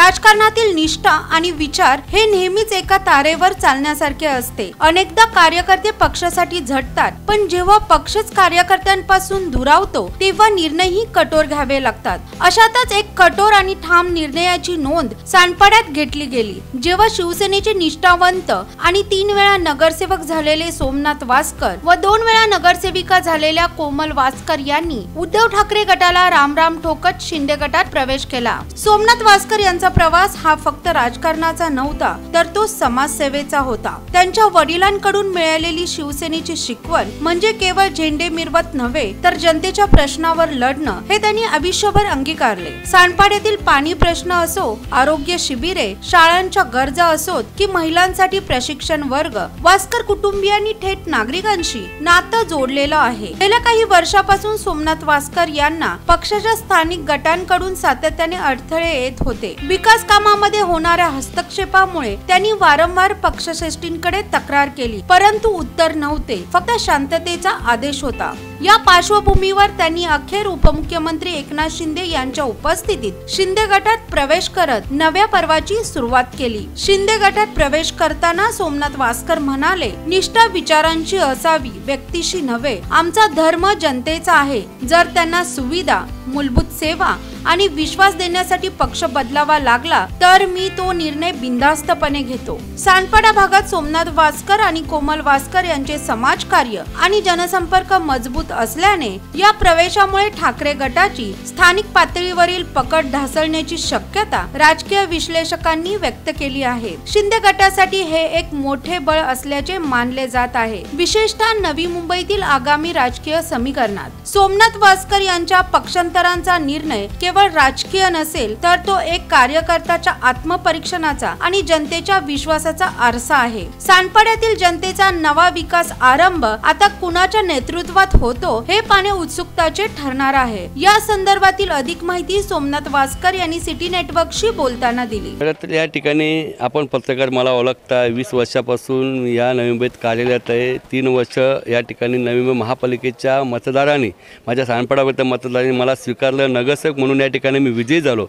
राजकारणातील निष्ठा आणि विचार हे नेहमीच एका तारेवर चालण्यासारखे असते। अनेकदा कार्यकर्ते पक्षासाठी झटतात, पण जेव्हा पक्षच कार्यकर्त्यांपासून दुरावतो तेव्हा निर्णयही कठोर घ्यावे लागतात। अशातच एक कठोर आणि ठाम निर्णयाची नोंद सांडपाड्यात घेतली गेली, जेव्हा शिवसेनेचे निष्ठावंत आणि 3 वेळा नगरसेवक झालेले सोमनाथ वासकर व 2 वेळा नगरसेविका झालेल्या कोमल वासकर यांनी उद्धव ठाकरे गटाला रामराम ठोकत शिंदे गटात प्रवेश केला। सोमनाथ वासकर यांचा प्रवास हा फक्त राजकारणाचा नव्हता, तर तो समाजसेवेचा होता। त्यांच्या वडिलांकडून मिळालेली शिवसेनेची शिकवण म्हणजे केवळ झेंडे मिरवत नव्हे, तर जनतेच्या प्रश्नावर लढणं हे त्यांनी आयुष्यभर अंगीकारले। सांडपाड्यातील पाणी प्रश्न असो, आरोग्य शिबिरे, शाळांच्या गरजा असोत की महिलांसाठी प्रशिक्षण वर्ग, वासकर कुटुंबियांनी थेट नागरिकांशी नातं जोडलेलं आहे। गेल्या काही वर्षापासून सोमनाथ वासकर यांना पक्षाच्या स्थानिक गटांकडून सातत्याने अडथळे येत होते। विकास कामामध्ये होणाऱ्या हस्तक्षेपामुळे त्यांनी वारंवार पक्षश्रेष्ठींकडे तक्रार केली, परंतु उत्तर नव्हते, फक्त शांततेचा आदेश होता। या पार्श्वभूमीवर त्यांनी अखेर उपमुख्यमंत्री एकनाथ शिंदे यांच्या उपस्थितीत शिंदे गटात प्रवेश करत नव्या पर्वाची सुरुवात केली। शिंदे गटात प्रवेश करताना सोमनाथ वासकर म्हणाले, निष्ठा विचारांची असावी, व्यक्तीशी नव्हे। आमचा धर्म जनतेचा आहे। जर त्यांना सुविधा, मूलभूत सेवा आणि विश्वास देण्यासाठी पक्ष बदलावा लागला तर मी तो निर्णय बिनधास्तपणे घेतो। सांडपाडा भागात सोमनाथ वासकर आणि कोमल वासकर यांचे समाजकार्य आणि जनसंपर्क मजबूत असल्याने या प्रवेशामुळे ठाकरे गटाची स्थानिक पातळीवरील पकड ढासळण्याची शक्यता राजकीय विश्लेषकांनी व्यक्त केली आहे। शिंदे गटासाठी हे एक मोठे बळ असल्याचे मानले जात आहे, विशेषतः नवी मुंबईतील आगामी राजकीय समीकरणात। सोमनाथ वासकर यांच्या पक्षांतरांचा निर्णय केवळ राजकीय नसेल, तर तो एक कार्यकर्त्याच्या आत्मपरीक्षणाचा आणि जनतेच्या विश्वासाचा आरसा आहे। सांडपाड्यातील जनतेचा नवा विकास आरंभ आता कुणाच्या नेतृत्वात होतो हे पाहणे उत्सुकताचे ठरणार आहे। या संदर्भातील अधिक माहिती सोमनाथ वासकर यांनी सिटी नेटवर्कशी बोलताना दिली। तर या ठिकाणी आपण पत्रकार मला ओळखता, 20 वर्षापासून या नवी मुंबईत कार्यरत आहे। 3 वर्ष या ठिकाणी नवी मुंबई महापालिकेच्या मतदारांनी, माझ्या सांडपाड्यावरच्या मतदारांनी मला स्वीकारलं, नगरसेवक म्हणून या ठिकाणी मी विजयी झालो।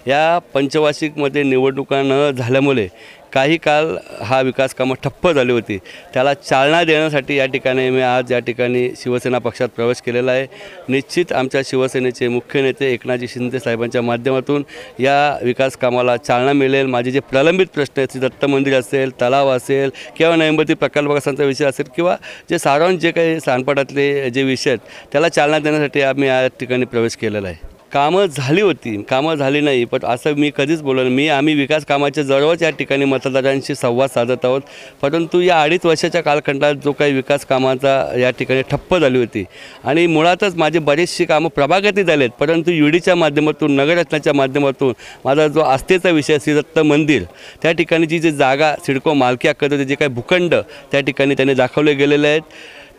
या पंचवार्षिकमध्ये निवडणुका न झाल्यामुळे काही काल हा विकास कामं ठप्प झाली होती, त्याला चालना देण्यासाठी या ठिकाणी मी आज या ठिकाणी शिवसेना पक्षात प्रवेश केलेला आहे। निश्चित आमच्या शिवसेनेचे मुख्य नेते एकनाथजी शिंदे साहेबांच्या माध्यमातून या विकास कामाला चालना मिळेल। माझे जे प्रलंबित प्रश्न आहेत, दत्त मंदिर असेल, तलाव असेल किंवा नवीमुंबई प्रकल्पग्रस्तांचा विषय असेल किंवा जे साधारण जे काही सांडपाड्यातले जे विषय आहेत त्याला चालना देण्यासाठी आम्ही या ठिकाणी प्रवेश केलेला आहे। कामं झाली होती, कामं झाली नाही, पण असं मी कधीच बोललो नाही। आम्ही विकास कामाच्या जवळच या ठिकाणी मतदारांशी संवाद साधत आहोत, परंतु या 2.5 वर्षाच्या कालखंडात जो काही विकास कामाचा या ठिकाणी ठप्प झाली होती आणि मुळातच माझे बरेचशी कामं प्रभागाती झालेत, परंतु युडीच्या माध्यमातून, नगररत्नाच्या माध्यमातून माझा जो आस्थेचा विषय श्री दत्त मंदिर, त्या ठिकाणची जी जागा सिडको मालकी हक्क होते, जे काही भूखंड त्या ठिकाणी त्यांनी दाखवले गेलेले आहेत,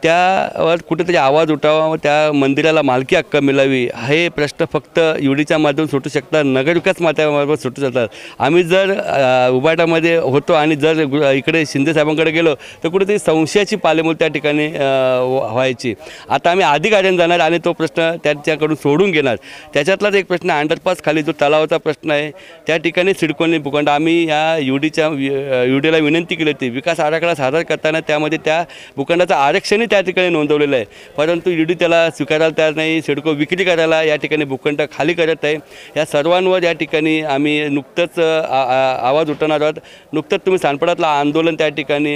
त्यावर कुठेतरी आवाज उठावा व त्या मंदिराला मालकी हक्क मिळावी, हे प्रश्न फक्त युडीच्या माध्यमातून सुटू शकतात, नगरविकास माध्यमातून सुटू शकतात। आम्ही जर उभाटामध्ये होतो आणि जर इकडे शिंदे साहेबांकडे गेलो तर कुठेतरी संशयाची पालेमुळे त्या ठिकाणी व्हायची। आता आम्ही अधिकाऱ्यांना जाणार आणि तो प्रश्न त्यांच्याकडून सोडून घेणार। त्याच्यातलाच एक प्रश्न अंडरपास खाली जो तलावाचा प्रश्न आहे, त्या ठिकाणी सिडकोनी भूखंड आम्ही या युडीला विनंती केली होती, विकास आराखडा सादर करताना त्यामध्ये त्या भूखंडाचं आरक्षण त्या ठिकाणी नोंदवलेलं आहे, परंतु युडी त्याला स्वीकारायला तयार नाही। सिडको विक्री करायला या ठिकाणी भूखंड खाली करत आहे। या सर्वांवर या ठिकाणी आम्ही नुकतंच आवाज उठवणार आहोत। नुकतंच तुम्ही सांडपाड्यातलं आंदोलन त्या ठिकाणी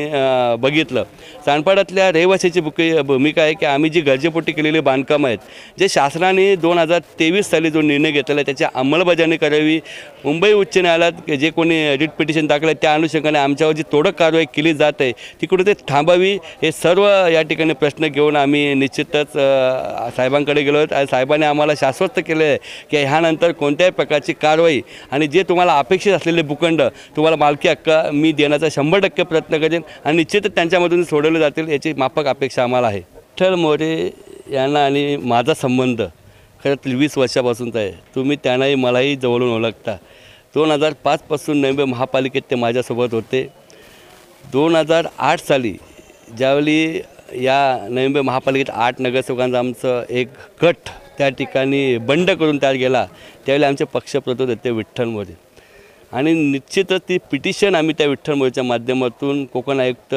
बघितलं। सांडपाड्यातल्या रहिवाशाची भूमिका आहे की आम्ही जी गरजेपोटी केलेली बांधकामं आहेत, जे शासनाने 2023 साली जो निर्णय घेतलेला आहे त्याची अंमलबजावणी करावी। मुंबई उच्च न्यायालयात जे कोणी रिट पिटिशन दाखलं त्या अनुषंगाने आमच्यावर जी तोडक कारवाई केली जात आहे ती कुठे थांबावी, हे सर्व या ठिकाणी प्रश्न घेऊन आम्ही निश्चितच साहेबांकडे गेलो आहोत। साहेबांनी आम्हाला शाश्वत केले आहे की ह्यानंतर कोणत्याही प्रकारची कारवाई आणि जे तुम्हाला अपेक्षित असलेले भूखंड तुम्हाला मालकी हक्क मी देण्याचा 100% प्रयत्न करेन आणि निश्चितच त्यांच्यामधून सोडवले जातील याची माफक अपेक्षा आम्हाला आहे। विठ्ठल मोरे यांना आणि माझा संबंध खरं 20 वर्षापासूनचा आहे। तुम्ही त्यांनाही मलाही जवळून ओळखता। 2005 पासून नवी मुंबई महापालिकेत ते माझ्यासोबत होते। 2008 साली ज्यावेळी या नवी मुंबई महापालिकेत 8 नगरसेवकांचा आमचं एक गट त्या ठिकाणी बंड करून तयार गेला, त्यावेळी आमचे पक्षप्रतोद होते विठ्ठल मोरे। आणि निश्चितच ती पिटिशन आम्ही त्या विठ्ठल मोरेच्या माध्यमातून कोकण आयुक्त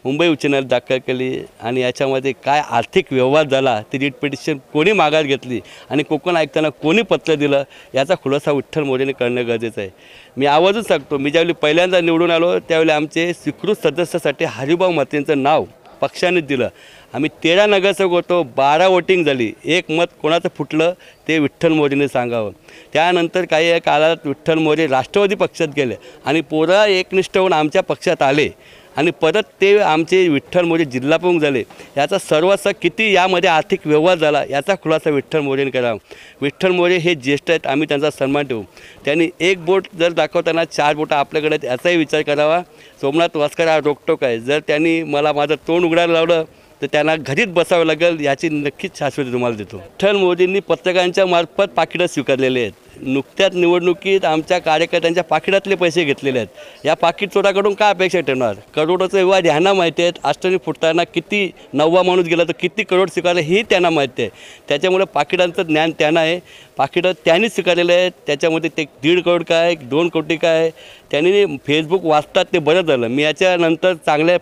मुंबई उच्च न्यायालयात दाखल केली आणि याच्यामध्ये काय आर्थिक व्यवहार झाला, ती रिट पिटिशन कोणी माघार घेतली आणि कोकण आयुक्तांना कोणी पत्र दिलं याचा खुलासा विठ्ठल मोरेने करणं गरजेचं आहे. मी आवर्जून सांगतो, मी ज्यावेळी पहिल्यांदा निवडून आलो त्यावेळी आमचे स्वीकृत सदस्यासाठी हरिभाऊ मतेंचं नाव पक्षाने दिलं. आम्ही 13 नगरसेवक होतो, 12 वोटिंग झाली, एक मत कोणाचं फुटलं ते विठ्ठल मोरेने सांगावं. त्यानंतर काही काळात विठ्ठल मोरे राष्ट्रवादी पक्षात गेले आणि पोरं एकनिष्ठ होऊन आमच्या पक्षात आले आणि परत ते आमचे विठ्ठल मोरे जिल्हा प्रमुख झाले. याचा सर्वस्व किती यामध्ये आर्थिक व्यवहार झाला याचा खुलासा विठ्ठल मोरेने करावा. विठ्ठल मोरे हे ज्येष्ठ आहेत, आम्ही त्यांचा सन्मान ठेवू. त्यांनी एक बोट जर दाखवताना 4 बोटं आपल्याकडे आहेत याचाही विचार करावा. सोमनाथ वास्कर हा रोकटोक आहे, जर त्यांनी मला माझं तोंड उघडायला लावलं तर त्यांना घरीच बसावं लागेल याची नक्कीच शाश्वती तुम्हाला देतो. विठ्ठल मोदींनी पत्रकारांच्या मार्फत पाकिटं स्वीकारलेले आहेत. नुकत्याच निवडणुकीत आमच्या कार्यकर्त्यांच्या पाकिटातले पैसे घेतलेले आहेत. या पाकिट चोराकडून काय अपेक्षा ठेवणार? करोडोचे व्यवहार ह्यांना माहिती आहेत. अष्टमी फुटताना किती 9वा माणूस गेला तर किती करोड स्वीकारले हे त्यांना माहिती आहे. त्याच्यामुळे पाकिटांचं ज्ञान त्यांना आहे. पाकिटं त्यांनी स्वीकारलेले आहेत. त्याच्यामध्ये ते 1.5 करोड काय 2 कोटी काय त्यांनी फेसबुक वाचतात ते बरं झालं. मी याच्यानंतर चांगल्या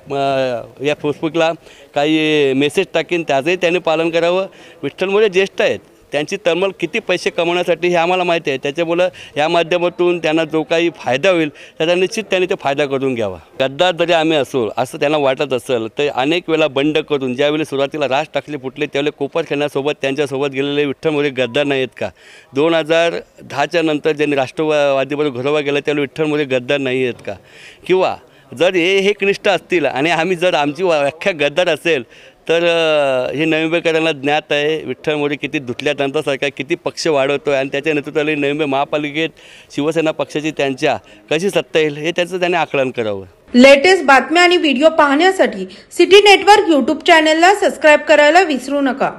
या फेसबुकला काही मेसेज टाकीन, त्याचंही त्यांनी पालन करावं. विठ्ठल मोरे ज्येष्ठ आहेत, त्यांची तळमळ किती पैसे कमवण्यासाठी हे आम्हाला माहिती आहे. त्याच्यामुळं या माध्यमातून त्यांना जो काही फायदा होईल त्याचा निश्चित त्यांनी ते फायदा करून घ्यावा. गद्दार जरी आम्ही असो असं त्यांना वाटत असेल तर अनेक वेळा बंड करून ज्यावेळी सुरुवातीला राज ठाकरे फुटले त्यावेळी कोपर खेळण्यासोबत त्यांच्यासोबत गेलेले विठ्ठल मोरे गद्दार नाही आहेत का? 2010च्या नंतर ज्यांनी राष्ट्रवादीबरोबर घरोबा गेला त्यावेळी विठ्ठल मोरे गद्दार नाही आहेत का? किंवा जर हे एकनिष्ठ असतील आणि आम्ही जर आमची व्याख्या गद्दार असेल तर हे नवी मुंबईकरांना ज्ञात आहे विठ्ठल मोरे किती धुतल्यानंतर सरकार किती पक्ष वाढवतो आहे आणि त्याच्या नेतृत्वाखाली नवी मुंबई महापालिकेत शिवसेना पक्षाची त्यांच्या कशी सत्ता येईल हे त्याचं त्याने आकलन करावं. लेटेस्ट बातम्या आणि व्हिडिओ पाहण्यासाठी सिटी नेटवर्क YouTube चॅनलला सबस्क्राईब करायला विसरू नका.